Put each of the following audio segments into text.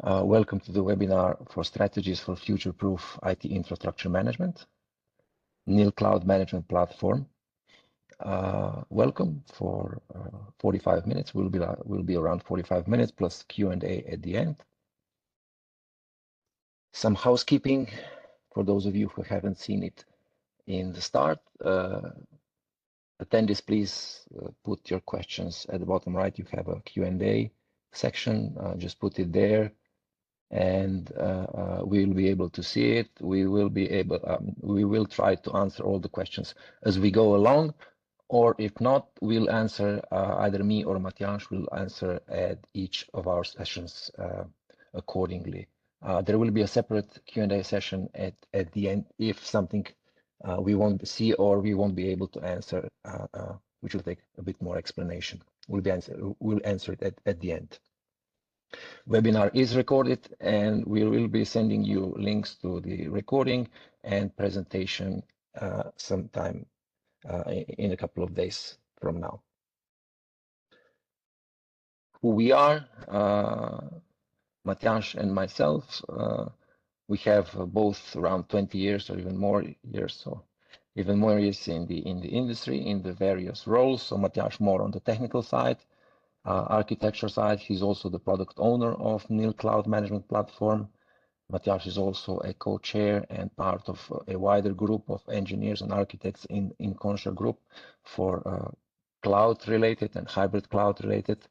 Welcome to the webinar for strategies for future-proof IT infrastructure management, NIL Cloud Management Platform. Welcome for 45 minutes. We'll be around 45 minutes plus Q&A at the end. Some housekeeping for those of you who haven't seen it in the start. Attendees, please put your questions at the bottom right. You have a Q&A section. Just put it there, and we will be able to see it. We will try to answer all the questions as we go along, or if not, we'll answer, either me or Matjaž will answer at each of our sessions accordingly. There will be a separate Q&A session at the end if something we won't see or we won't be able to answer, which will take a bit more explanation. We'll answer it at the end. Webinar is recorded, and we will be sending you links to the recording and presentation sometime in a couple of days from now. Who we are, Matjaž and myself, we have both around 20 years or even more years, in the industry in the various roles. So Matjaž more on the technical side, architecture side. He's also the product owner of NIL Cloud Management Platform. Matjaž is also a co-chair and part of a wider group of engineers and architects in Conscia group for cloud-related and hybrid cloud-related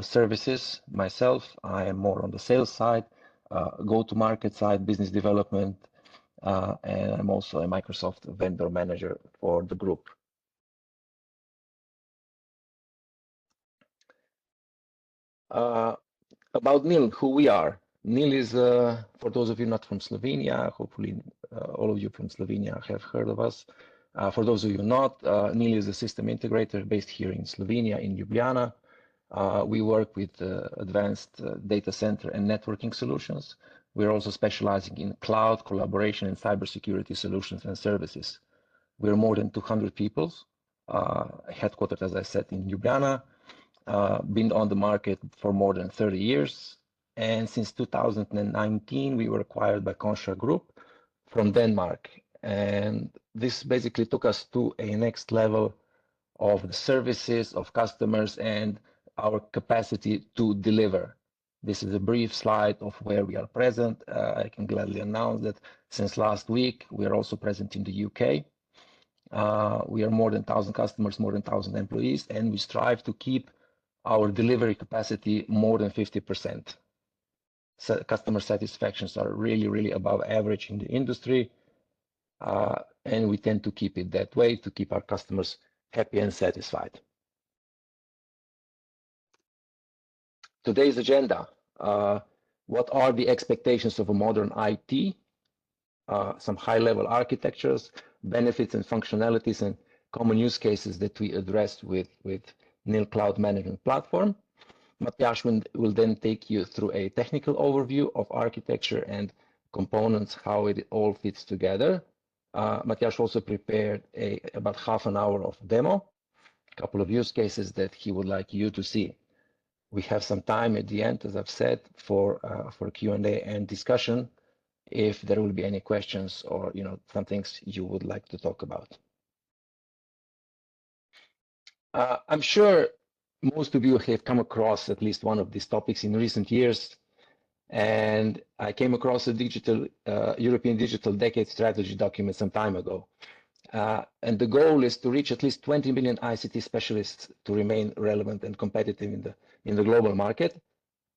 services. Myself, I am more on the sales side, go-to-market side, business development, and I'm also a Microsoft vendor manager for the group. About NIL, who we are. NIL is, for those of you not from Slovenia, hopefully all of you from Slovenia have heard of us. For those of you not, NIL is a system integrator based here in Slovenia, in Ljubljana. We work with advanced data center and networking solutions. We're also specializing in cloud, collaboration, and cybersecurity solutions and services. We're more than 200 people, headquartered, as I said, in Ljubljana, been on the market for more than 30 years. And since 2019, we were acquired by Conscia Group from Denmark. And this basically took us to a next level of the services, of customers, and our capacity to deliver. This is a brief slide of where we are present. I can gladly announce that since last week, we are also present in the UK. We are more than 1,000 customers, more than 1,000 employees, and we strive to keep our delivery capacity more than 50%. So customer satisfactions are really, really above average in the industry. And we tend to keep it that way to keep our customers happy and satisfied. Today's agenda. What are the expectations of a modern IT? Some high-level architectures, benefits and functionalities, and common use cases that we addressed with NIL Cloud Management Platform. Matjaž will then take you through a technical overview of architecture and components, how it all fits together. Matjaž also prepared about half an hour of demo, a couple of use cases that he would like you to see. We have some time at the end, as I've said, for Q&A and discussion, if there will be any questions or some things you would like to talk about. I'm sure most of you have come across at least one of these topics in recent years, and I came across a European Digital Decade Strategy document some time ago. And the goal is to reach at least 20 million ICT specialists to remain relevant and competitive in the global market.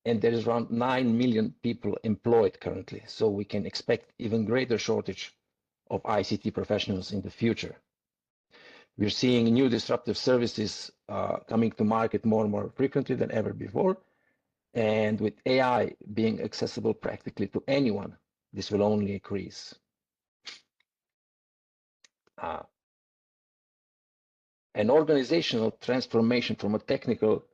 And there is around 9 million people employed currently, so we can expect even greater shortage of ICT professionals in the future. We're seeing new disruptive services coming to market more and more frequently than ever before. And with AI being accessible practically to anyone, this will only increase. An organizational transformation from a technical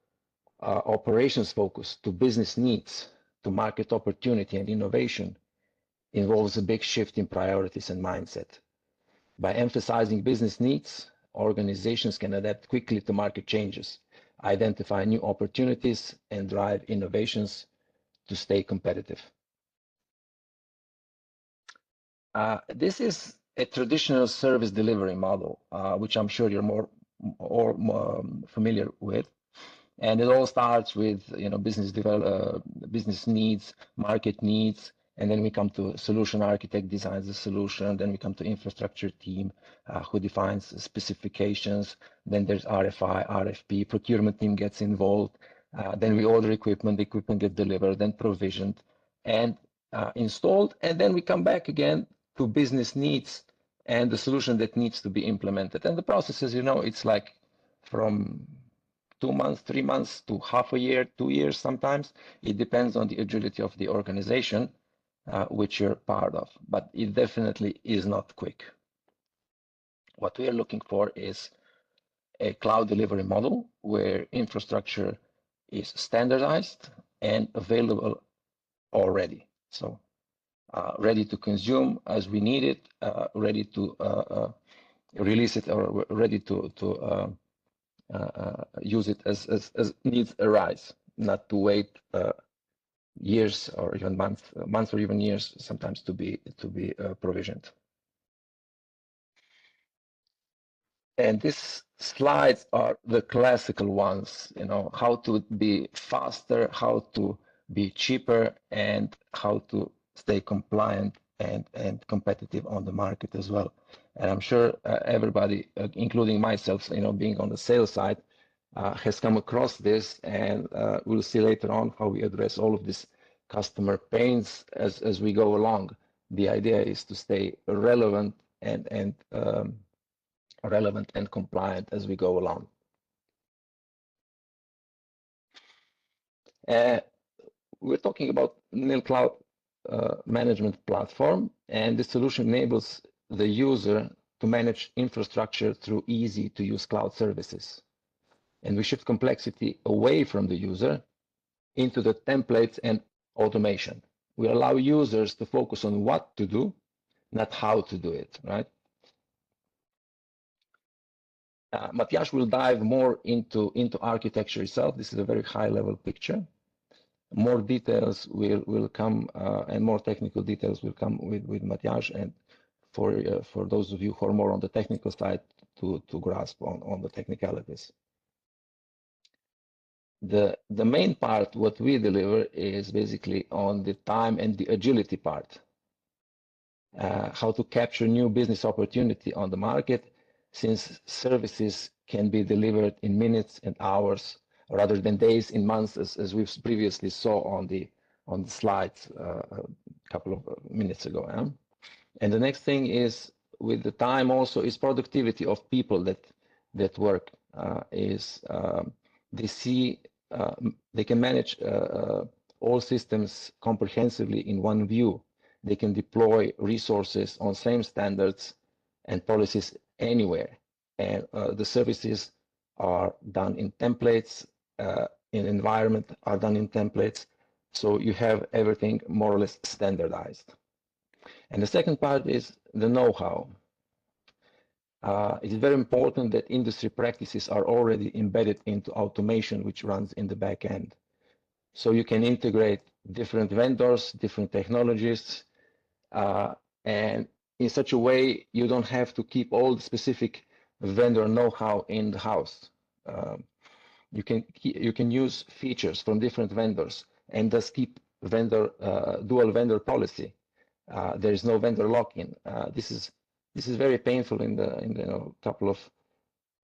operations focus to business needs, to market opportunity and innovation involves a big shift in priorities and mindset. By emphasizing business needs, organizations can adapt quickly to market changes, identify new opportunities, and drive innovations to stay competitive. This is a traditional service delivery model, which I'm sure you're more familiar with. And it all starts with business needs, market needs, and then we come to solution architect designs the solution. Then we come to infrastructure team who defines specifications. Then there's RFI, RFP, procurement team gets involved. Then we order equipment, the equipment gets delivered, then provisioned and installed. And then we come back again to business needs and the solution that needs to be implemented. And the process, as you know, it's like from 2 months, 3 months to half a year, 2 years sometimes. It depends on the agility of the organization which you're part of, but it definitely is not quick. What we are looking for is a cloud delivery model where infrastructure is standardized and available already. So ready to consume as we need it, ready to release it, or ready to use it as needs arise, not to wait years or even months or even years sometimes to be provisioned. And these slides are the classical ones, how to be faster, how to be cheaper, and how to stay compliant and competitive on the market as well. And I'm sure everybody, including myself, being on the sales side, has come across this, and we'll see later on how we address all of these customer pains as we go along. The idea is to stay relevant and compliant as we go along. We're talking about NIL Cloud Management Platform, and the solution enables the user to manage infrastructure through easy-to-use cloud services. And we shift complexity away from the user into the templates and automation. We allow users to focus on what to do, not how to do it, right? Matthias will dive more into architecture itself. This is a very high-level picture. More details will come, and more technical details will come with Matthias, and for those of you who are more on the technical side to grasp on the technicalities. The main part, what we deliver, is basically on the time and the agility part. How to capture new business opportunity on the market, since services can be delivered in minutes and hours rather than days and months, as we've previously saw on the slides a couple of minutes ago. And the next thing is, with the time also, is productivity of people that work. They can manage all systems comprehensively in one view. They can deploy resources on same standards and policies anywhere. And the services are done in templates, in environment are done in templates. So you have everything more or less standardized. And the second part is the know-how. It is very important that industry practices are already embedded into automation, which runs in the back end. So you can integrate different vendors, different technologies, and in such a way you don't have to keep all the specific vendor know-how in the house. You can use features from different vendors and just keep dual vendor policy. There is no vendor lock-in. This is very painful in the couple of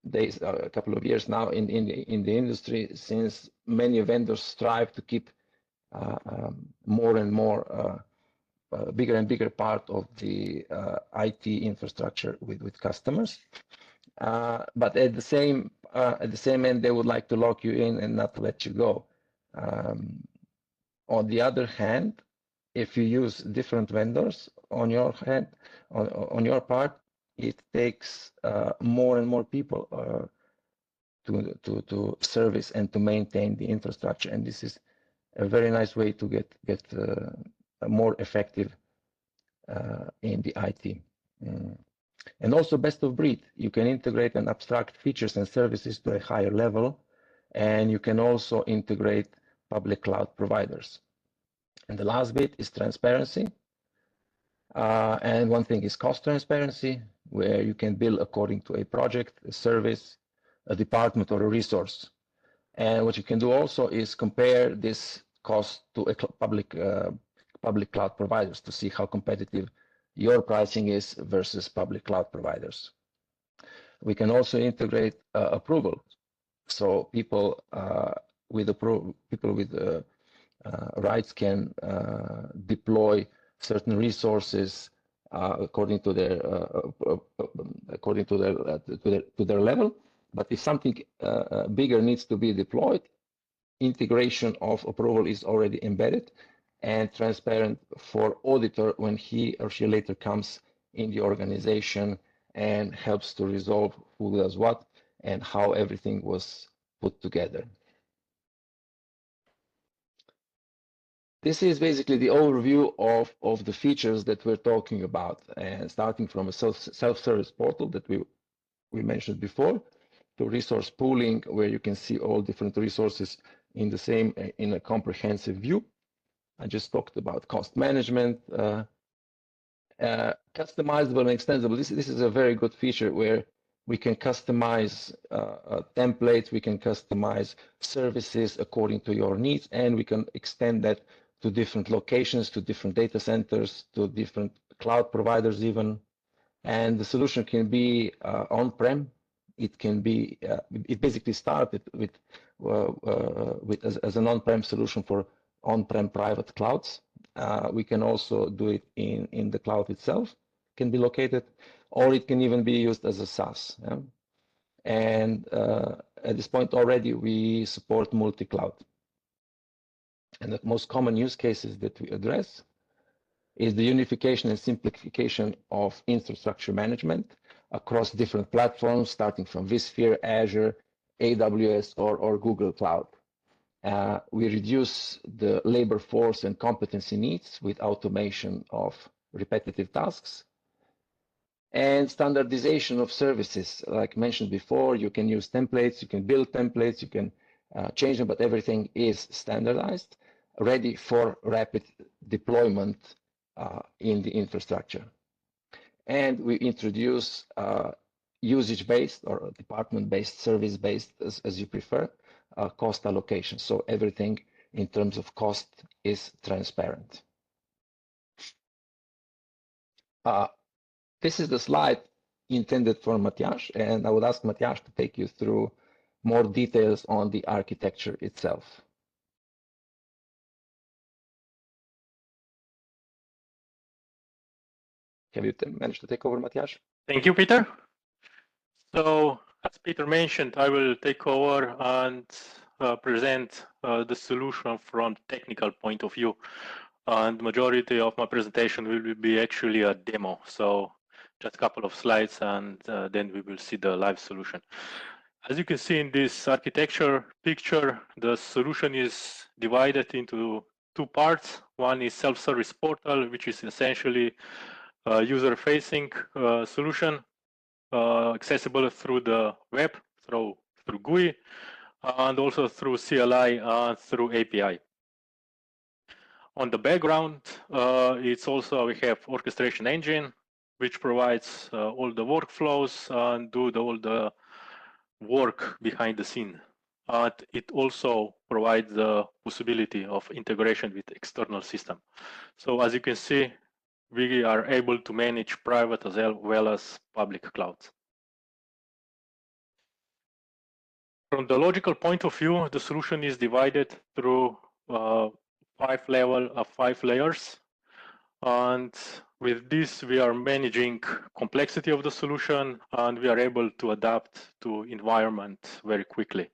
days, a couple of years now in the industry, since many vendors strive to keep more and more bigger and bigger part of the IT infrastructure with customers. But at the same end, they would like to lock you in and not let you go. On the other hand, if you use different vendors on your part, it takes more and more people to service and to maintain the infrastructure, and this is a very nice way to get more effective in the IT. And also best of breed. You can integrate and abstract features and services to a higher level, and you can also integrate public cloud providers. And the last bit is transparency. And one thing is cost transparency, where you can bill according to a project, a service, a department, or a resource. And what you can do also is compare this cost to a public cloud providers to see how competitive your pricing is versus public cloud providers. We can also integrate approval, so people with rights can deploy certain resources according to their level. But if something bigger needs to be deployed, integration of approval is already embedded and transparent for auditor when he or she later comes in the organization and helps to resolve who does what and how everything was put together. This is basically the overview of the features that we're talking about, and starting from a self-service portal that we mentioned before, to resource pooling, where you can see all different resources in a comprehensive view. I just talked about cost management, customizable and extendable. This is a very good feature where we can customize templates, we can customize services according to your needs, and we can extend that to different locations, to different data centers, to different cloud providers even. And the solution can be on-prem. It can be, it basically started with as an on-prem solution for on-prem private clouds. We can also do it in the cloud itself, can be located, or it can even be used as a SaaS. Yeah? And at this point already, we support multi-cloud. And the most common use cases that we address is the unification and simplification of infrastructure management across different platforms, starting from vSphere, Azure, AWS, or Google Cloud. We reduce the labor force and competency needs with automation of repetitive tasks. And standardization of services, like mentioned before, you can use templates, you can build templates, you can change them, but everything is standardized, ready for rapid deployment in the infrastructure. And we introduce usage-based or department-based, service-based, as you prefer, cost allocation. So everything in terms of cost is transparent. This is the slide intended for Matjaž, and I would ask Matjaž to take you through more details on the architecture itself. Have you managed to take over, Matjaž? Thank you, Peter. So, as Peter mentioned, I will take over and present the solution from technical point of view. And majority of my presentation will be actually a demo. So just a couple of slides, and then we will see the live solution. As you can see in this architecture picture, the solution is divided into two parts. One is self-service portal, which is essentially a user-facing solution, accessible through the web, through GUI, and also through CLI and through API. On the background, it's also we have orchestration engine, which provides all the workflows and do all the work behind the scene. And it also provides the possibility of integration with external system. So as you can see, we are able to manage private as well as public clouds. From the logical point of view, the solution is divided through 5 layers. And with this, we are managing complexity of the solution, and we are able to adapt to environment very quickly.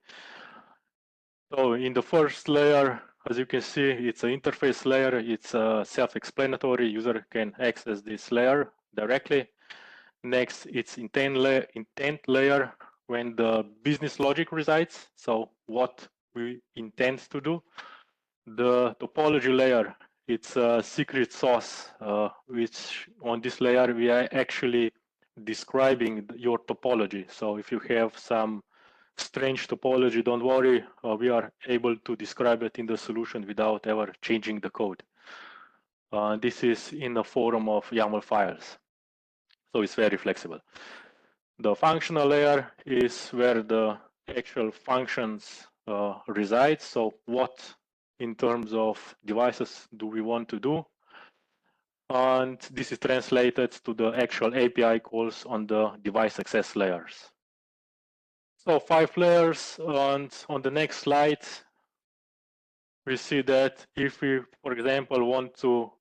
So in the first layer, as you can see, it's an interface layer. It's self-explanatory. User can access this layer directly. Next, it's intent layer, when the business logic resides. So what we intend to do. The topology layer, it's a secret sauce, which on this layer we are actually describing your topology. So if you have some strange topology, don't worry, we are able to describe it in the solution without ever changing the code. This is in the form of YAML files, so it's very flexible. The functional layer is where the actual functions reside. So what in terms of devices do we want to do? And this is translated to the actual API calls on the device access layers. So 5 layers, and on the next slide, we see that if we, for example, want to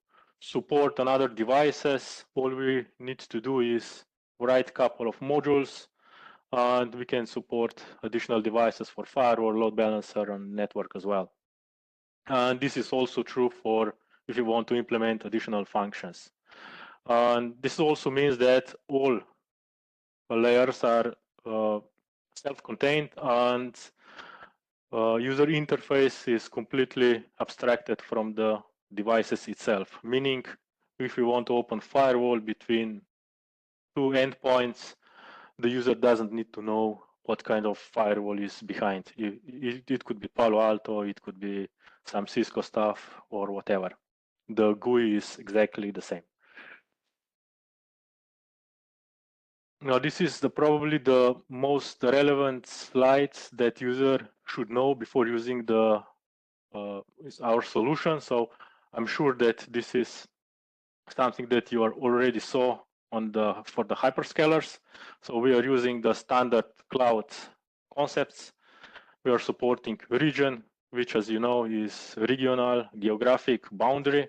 support another devices, all we need to do is write a couple of modules, and we can support additional devices for firewall, load balancer, and network as well. And this is also true for if you want to implement additional functions. And this also means that all layers are self-contained, and user interface is completely abstracted from the devices itself. Meaning, if you want to open firewall between 2 endpoints, the user doesn't need to know what kind of firewall is behind. It could be Palo Alto, it could be some Cisco stuff or whatever. The GUI is exactly the same. Now, this is probably the most relevant slides that user should know before using our solution. So I'm sure that this is something that you already saw for the hyperscalers. So we are using the standard cloud concepts. We are supporting region, which, as you know, is regional geographic boundary.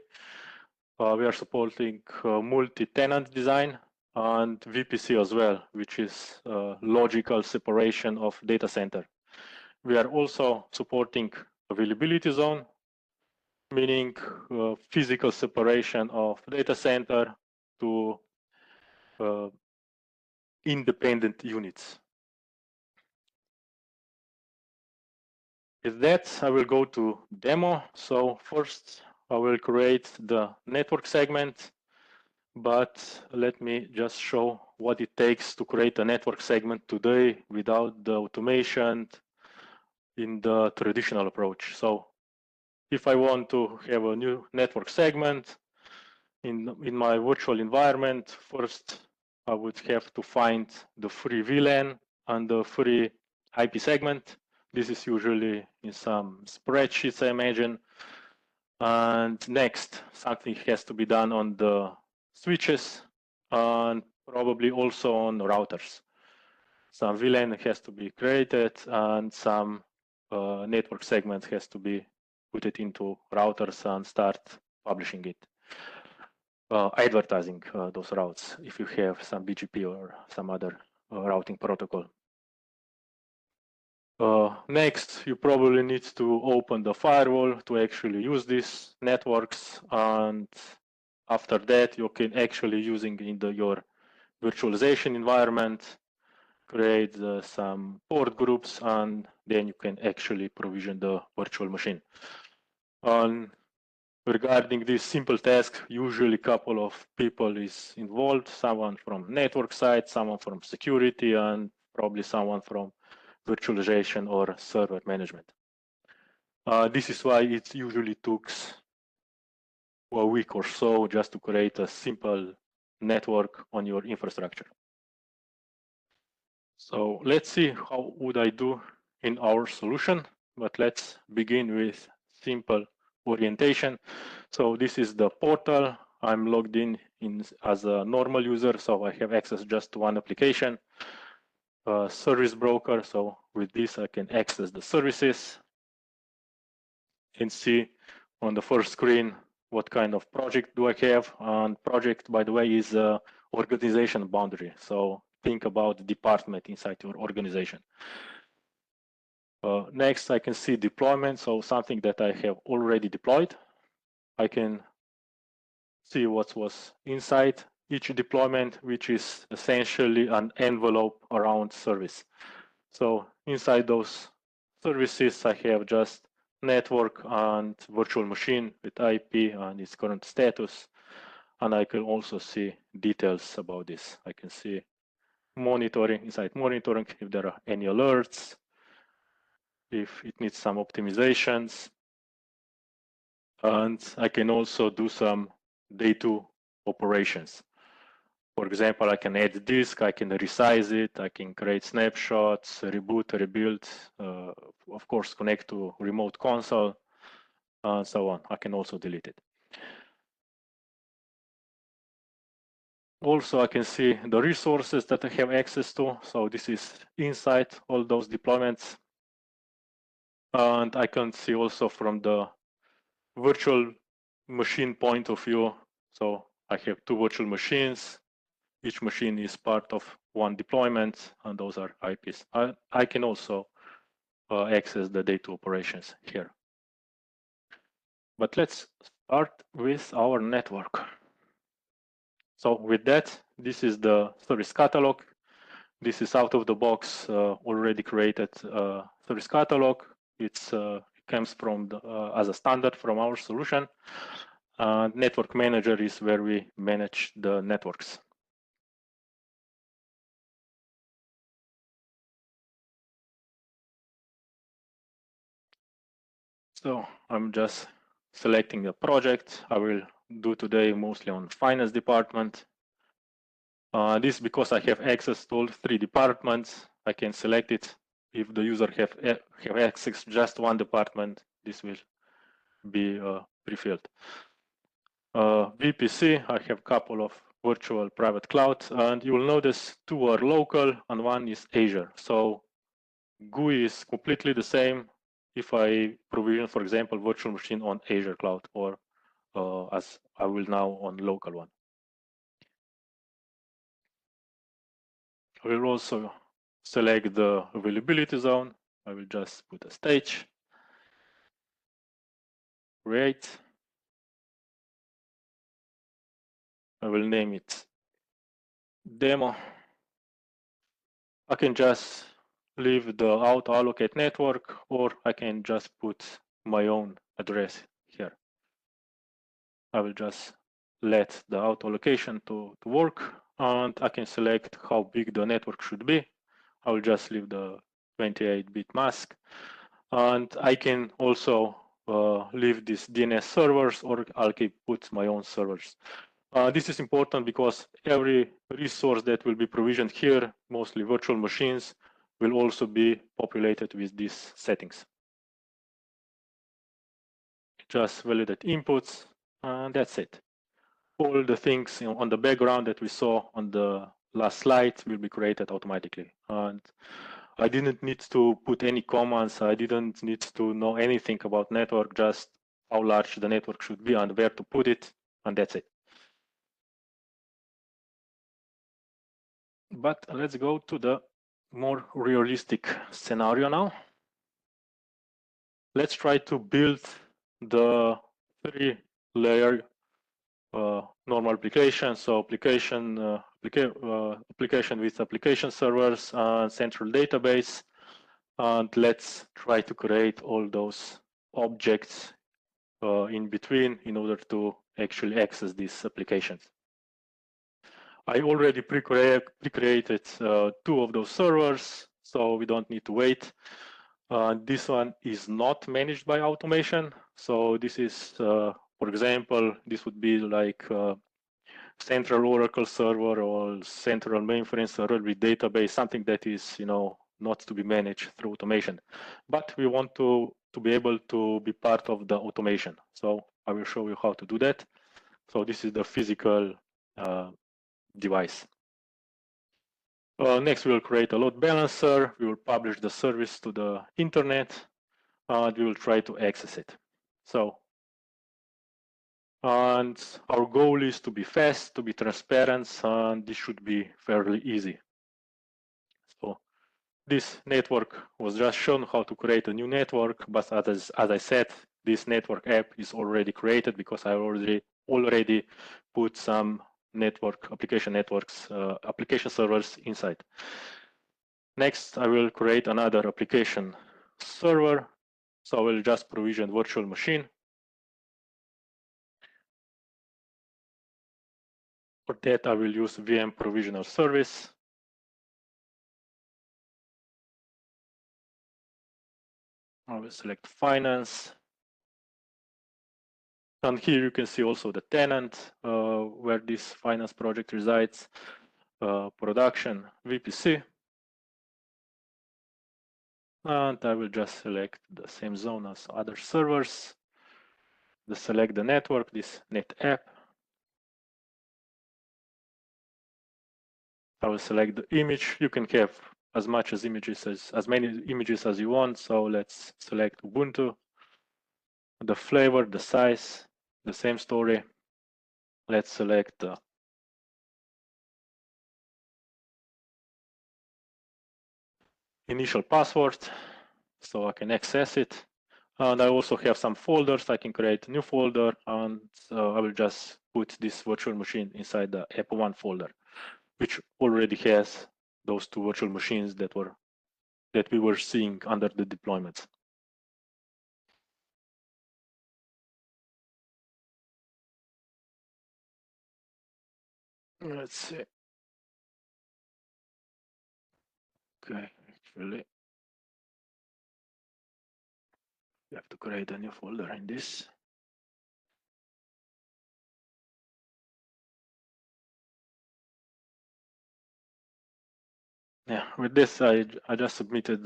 We are supporting multi-tenant design and VPC as well, which is logical separation of data center. We are also supporting availability zone, meaning physical separation of data center to independent units. With that, I will go to demo. So first, I will create the network segment, but let me just show what it takes to create a network segment today without the automation in the traditional approach. So if I want to have a new network segment in my virtual environment, first I would have to find the free VLAN and the free IP segment. This is usually in some spreadsheets, I imagine. And next, something has to be done on the switches and probably also on routers. Some VLAN has to be created and some network segment has to be put it into routers and start publishing it. Advertising those routes if you have some BGP or some other routing protocol. Next, you probably need to open the firewall to actually use these networks, and after that you can actually using in your virtualization environment create some port groups, and then you can actually provision the virtual machine. Regarding this simple task, usually a couple of people is involved, someone from network side, someone from security, and probably someone from virtualization or server management. This is why it usually took a week or so just to create a simple network on your infrastructure. So let's see how would I do in our solution, but let's begin with simple orientation. So this is the portal. I'm logged in as a normal user, so I have access just to one application. Service broker, so with this I can access the services and see on the first screen what kind of project do I have. And project, by the way, is organization boundary. So think about the department inside your organization. Next, I can see deployment, so something that I have already deployed. I can see what was inside each deployment, which is essentially an envelope around service. So inside those services, I have just network and virtual machine with IP and its current status. And I can also see details about this. I can see monitoring, inside monitoring, if there are any alerts, if it needs some optimizations. And I can also do some day two operations. For example, I can add disk, I can resize it, I can create snapshots, reboot, rebuild, of course, connect to remote console, and so on. I can also delete it. Also, I can see the resources that I have access to. So this is inside all those deployments. And I can see also from the virtual machine point of view. So I have two virtual machines. Each machine is part of one deployment, and those are IPs. I can also access the day two operations here. But let's start with our network. So with that, this is the service catalog. This is out of the box already created service catalog. It comes from as a standard from our solution. Network manager is where we manage the networks. So I'm just selecting a project. I will do today mostly on finance department. This is because I have access to all three departments. I can select it. If the user have access to just one department, this will be pre-filled. VPC, I have a couple of virtual private clouds, and you will notice two are local and one is Azure. So GUI is completely the same if I provision, for example, virtual machine on Azure cloud, or as I will now on local one. I will also select the availability zone. I will just put a stage, create. I will name it demo. I can just leave the auto allocate network, or I can just put my own address here. I will just let the auto allocation to work, and I can select how big the network should be. I will just leave the 28-bit mask, and I can also leave these DNS servers, or I'll put my own servers. This is important because every resource that will be provisioned here, mostly virtual machines, will also be populated with these settings. Just validate inputs, and that's it. All the things on the background that we saw on the last slide will be created automatically. And I didn't need to put any commands. I didn't need to know anything about network, just how large the network should be and where to put it, and that's it. But let's go to the more realistic scenario now. Let's try to build the three-layer normal application. So application with application servers and central database. And let's try to create all those objects in between in order to actually access these applications. I already pre-created two of those servers, so we don't need to wait. This one is not managed by automation. So this is, for example, this would be like central Oracle server or central mainframe server with database, something that is, not to be managed through automation. But we want to be able to be part of the automation. So I will show you how to do that. So this is the physical device. Next, we will create a load balancer. We will publish the service to the internet, and we will try to access it. So, and our goal is to be fast, to be transparent, and this should be fairly easy. So, this network was just shown how to create a new network, but as I said, this network app is already created because I already put some application servers inside. Next, I will create another application server. So I will just provision virtual machine. For that, I will use VM provisioner service. I will select finance. And here you can see also the tenant where this finance project resides, production VPC. And I will just select the same zone as other servers. Select the network, this net app. I will select the image. You can have as many images as you want. So let's select Ubuntu. The flavor, the size, the same story. Let's select the initial password so I can access it. And I also have some folders. I can create a new folder, and I will just put this virtual machine inside the app1 folder, which already has those two virtual machines that we were seeing under the deployments. Let's see. Okay, actually, you have to create a new folder in this. Yeah, with this, I just submitted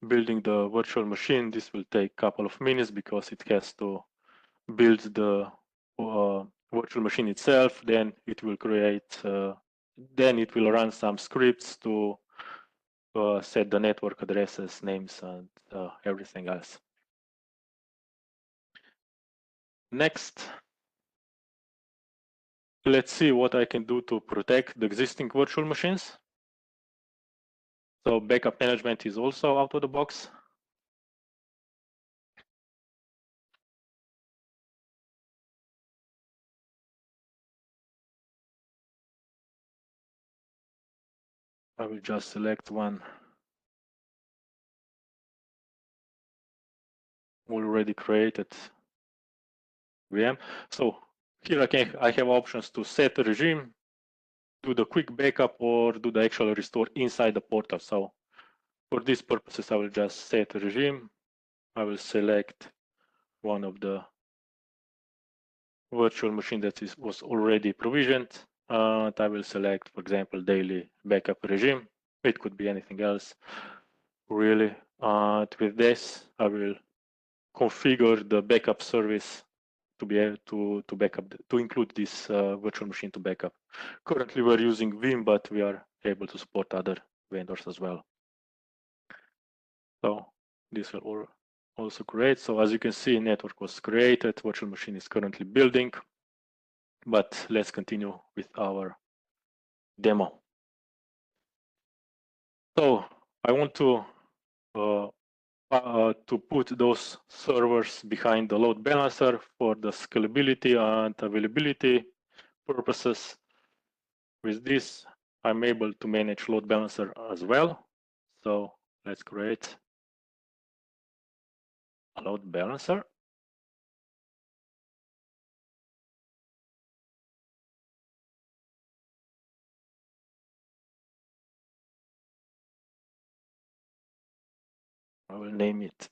building the virtual machine. This will take a couple of minutes because it has to build the virtual machine itself. Then it will create, then it will run some scripts to set the network addresses, names, and everything else. Next, let's see what I can do to protect the existing virtual machines. So backup management is also out of the box. I will just select one already created VM. So here I have options to set a regime, do the quick backup, or do the actual restore inside the portal. So for these purposes, I will just set a regime. I will select one of the virtual machine that was already provisioned. And I will select, for example, daily backup regime. It could be anything else, really. And with this, I will configure the backup service to be able to backup, to include this virtual machine to backup. Currently, we're using Vim, but we are able to support other vendors as well. So this will also create. So as you can see, network was created, virtual machine is currently building. But let's continue with our demo. So I want to put those servers behind the load balancer for the scalability and availability purposes. With this, I'm able to manage load balancer as well. So let's create a load balancer. I will name it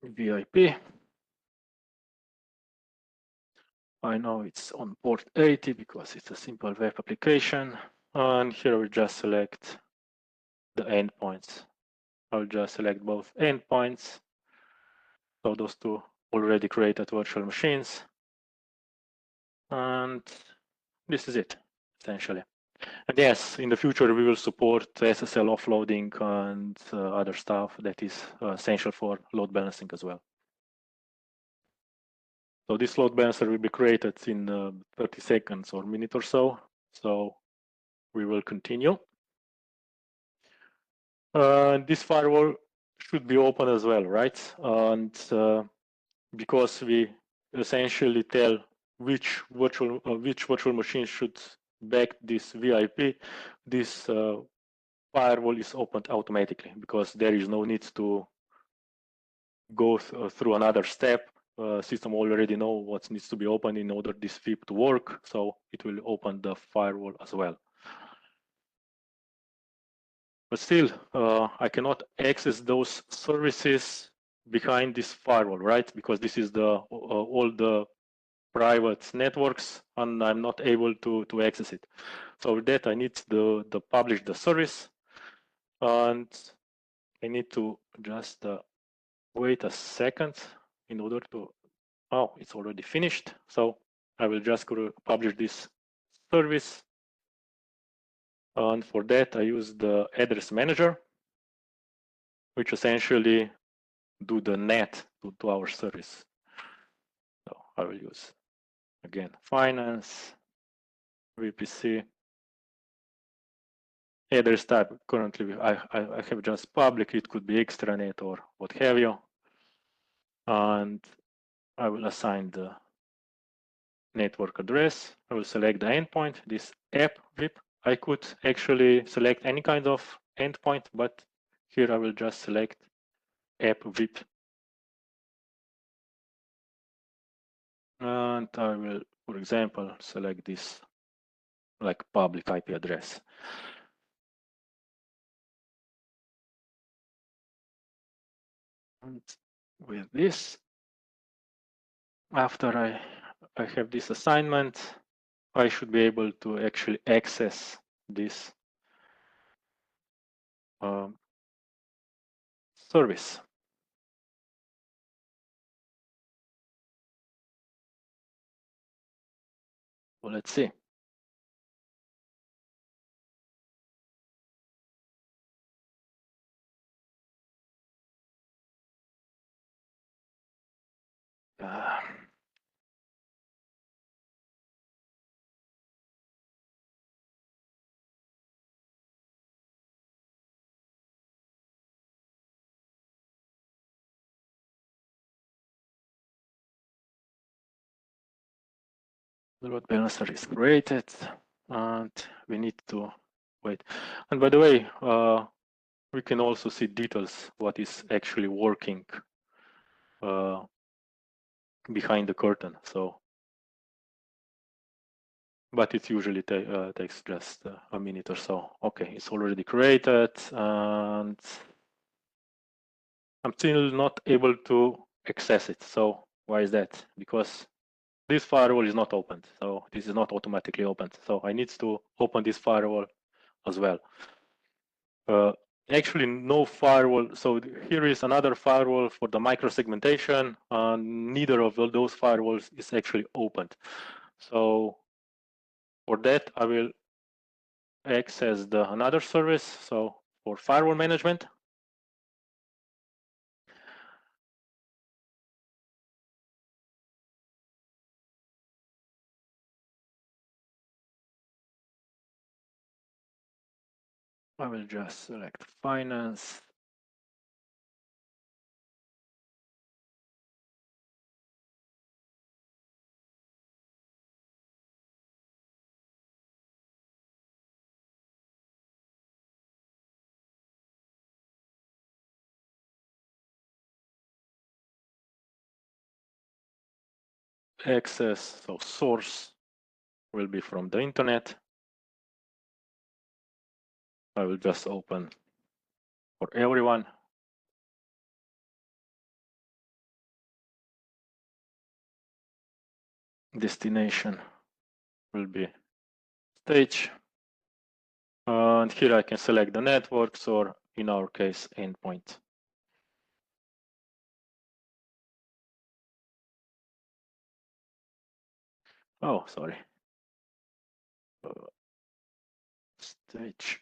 VIP. I know it's on port 80 because it's a simple web application. And here we just select the endpoints. I'll just select both endpoints. So those two already created virtual machines. And this is it, essentially. And yes, in the future, we will support SSL offloading and other stuff that is essential for load balancing as well. So this load balancer will be created in 30 seconds or minute or so. So we will continue. This firewall should be open as well, right? And because we essentially tell which virtual machine should back this VIP, this firewall is opened automatically because there is no need to go through another step. System already know what needs to be opened in order this VIP to work, so it will open the firewall as well. But still, I cannot access those services behind this firewall, right? Because this is the all the private networks, and I'm not able to access it. So with that, I need to publish the service, and I need to just wait a second in order to. Oh, it's already finished. So I will just publish this service, and for that I use the address manager, which essentially do the net to our service. So I will use again finance VPC address type. Currently I have just public. It could be extranet or what have you, and I will assign the network address. I will select the endpoint, this app VIP. I could actually select any kind of endpoint, but here I will just select app VIP. And I will, for example, select this like public IP address. And with this, after I have this assignment, I should be able to actually access this service. Well, let's see. The load balancer is created, and we need to wait. And by the way, we can also see details what is actually working behind the curtain. So, but it usually takes just a minute or so. Okay, it's already created, and I'm still not able to access it. So why is that? Because this firewall is not opened. So this is not automatically opened. So I need to open this firewall as well. Actually, no firewall. So here is another firewall for the microsegmentation, and neither of those firewalls is actually opened. So for that, I will access another service. So for firewall management, I will just select finance. Access, so source will be from the internet. I will just open for everyone. Destination will be stage. And here I can select the networks, or in our case, endpoint. Oh, sorry. Stage.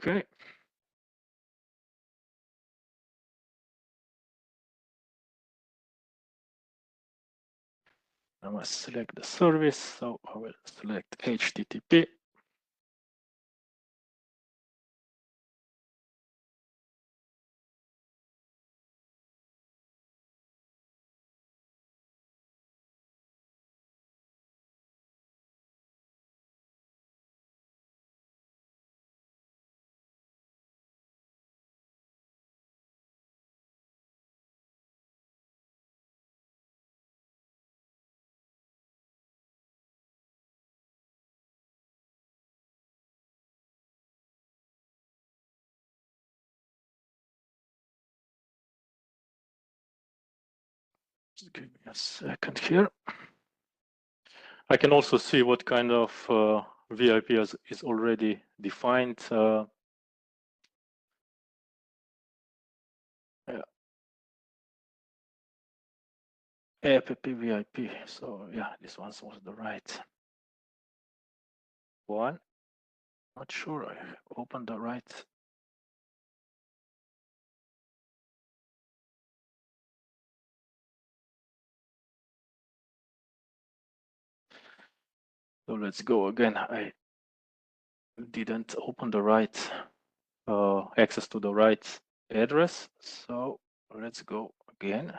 Okay. I must select the service, so I will select HTTP. Just give me a second here. I can also see what kind of VIP is already defined. App VIP. So yeah, this one was the right one. Not sure I opened the right. So let's go again. I didn't open the right access to the right address. So let's go again.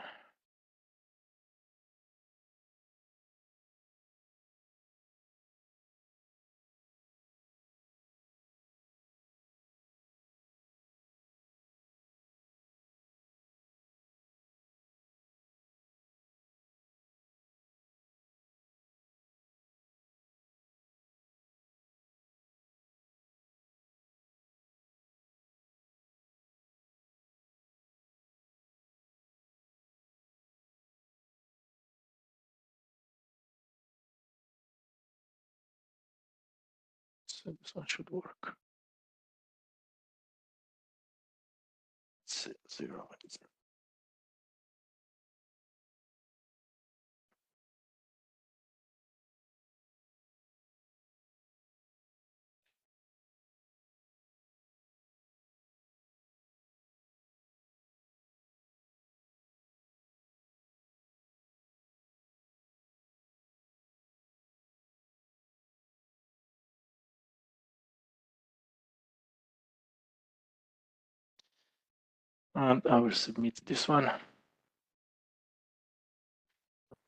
So this one should work. 0. And I will submit this one.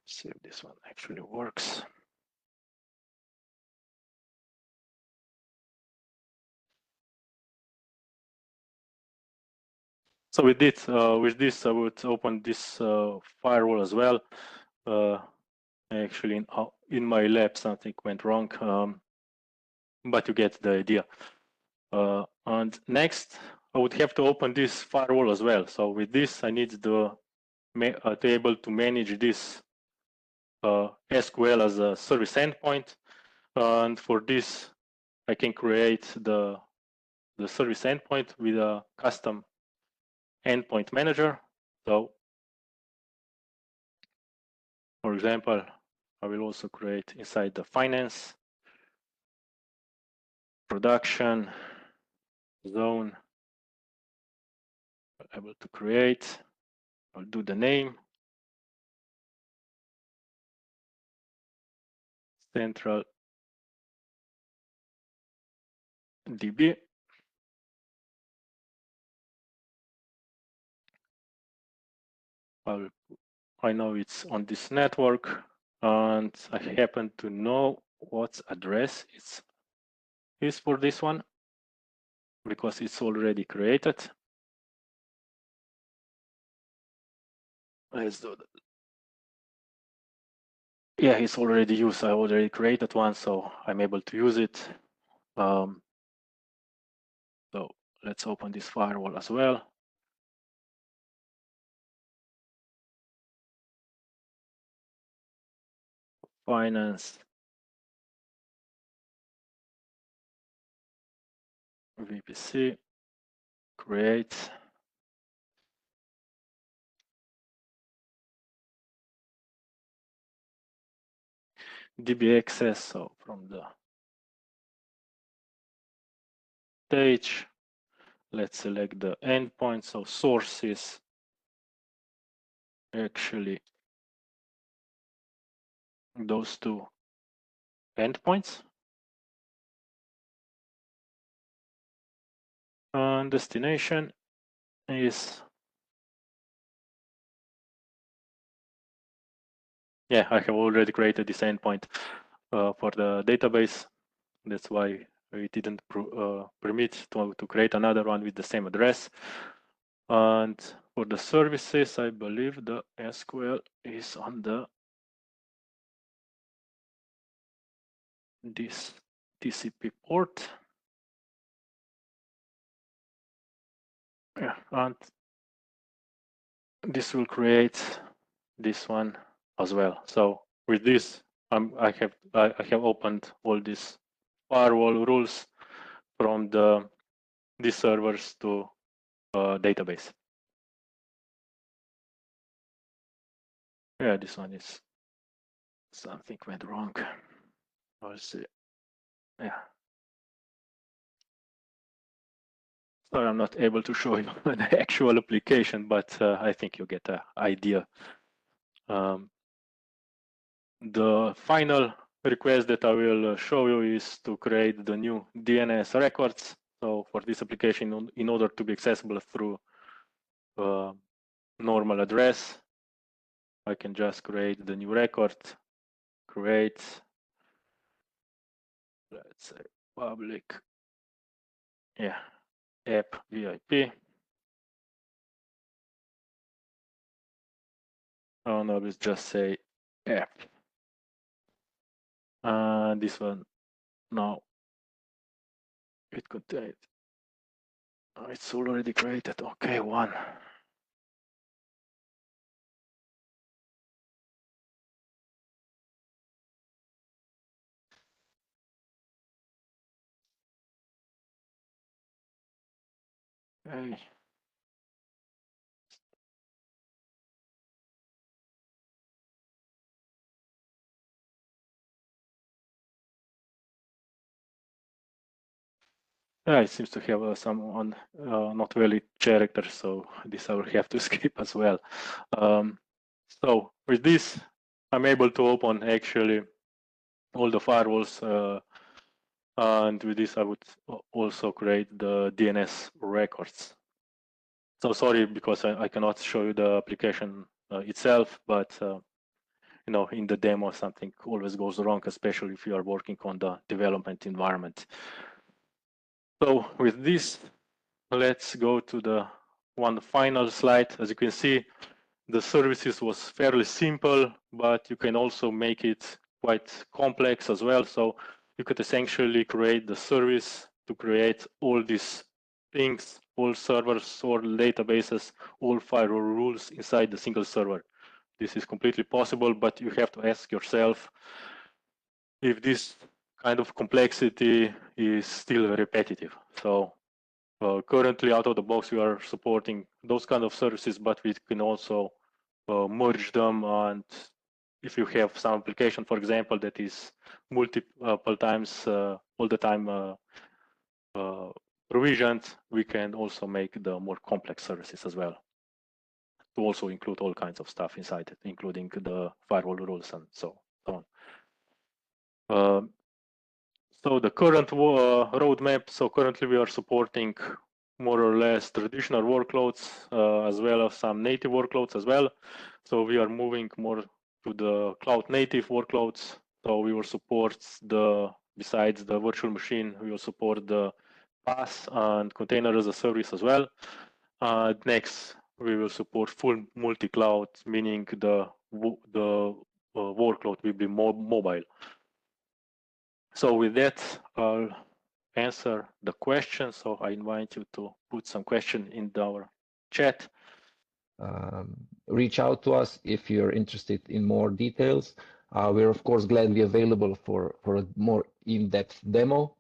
See if this one actually works. So with this, I would open this firewall as well. Actually, in my lab, something went wrong, but you get the idea. And next, I would have to open this firewall as well. So with this, I need to be able to manage this SQL as a service endpoint. And for this, I can create the service endpoint with a custom endpoint manager. So, for example, I will also create inside the finance, production, zone, able to create. I'll do the name, central DB. I know it's on this network, and I happen to know what address is for this one because it's already created. Let's do that. Yeah, it's already used. I already created one, so I'm able to use it. So let's open this firewall as well. Finance, VPC, create. DB access, so from the stage, let's select the endpoint. So sources actually those two endpoints. And destination is, yeah, I have already created this endpoint for the database. That's why it didn't permit to create another one with the same address. And for the services, I believe the SQL is on this TCP port. Yeah, and this will create this one as well. So with this, I have opened all these firewall rules from these servers to database. Yeah, this one is something went wrong. I'll see. Yeah. Sorry, I'm not able to show you the actual application, but I think you get an idea. The final request that I will show you is to create the new DNS records. So for this application, in order to be accessible through normal address, I can just create the new record, create, let's say, public, yeah, app VIP. And I will just say app. And this one now it contains. Oh, it's already created. Okay, one. Okay. Yeah, it seems to have some on not valid characters, so this I will have to skip as well. So with this, I'm able to open actually all the firewalls, and with this I would also create the DNS records. So sorry, because I cannot show you the application itself, but you know, in the demo something always goes wrong, especially if you are working on the development environment. So with this, let's go to the one final slide. As you can see, the services was fairly simple, but you can also make it quite complex as well. So you could essentially create the service to create all these things, all servers, all databases, all firewall rules inside the single server. This is completely possible, but you have to ask yourself if this kind of complexity is still repetitive. So currently, out of the box, we are supporting those kind of services, but we can also merge them. And if you have some application, for example, that is multiple times, all the time provisioned, we can also make the more complex services as well, to also include all kinds of stuff inside it, including the firewall rules and so on. So the current roadmap, so currently we are supporting more or less traditional workloads as well as some native workloads as well. So we are moving more to the cloud native workloads. So we will support besides the virtual machine, we will support the PaaS and container as a service as well. Next, we will support full multi-cloud, meaning the workload will be more mobile. So with that, I'll answer the question. So I invite you to put some question in our chat. Reach out to us if you're interested in more details. We're of course gladly available for a more in-depth demo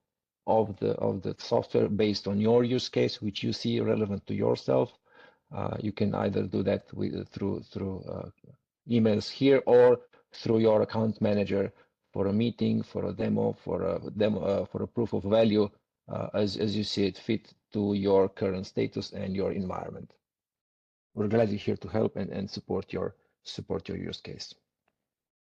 of the software based on your use case, which you see relevant to yourself. You can either do that through emails here or through your account manager for a meeting, for a demo, for a proof of value, as you see it fit to your current status and your environment. We're gladly here to help and support your use case.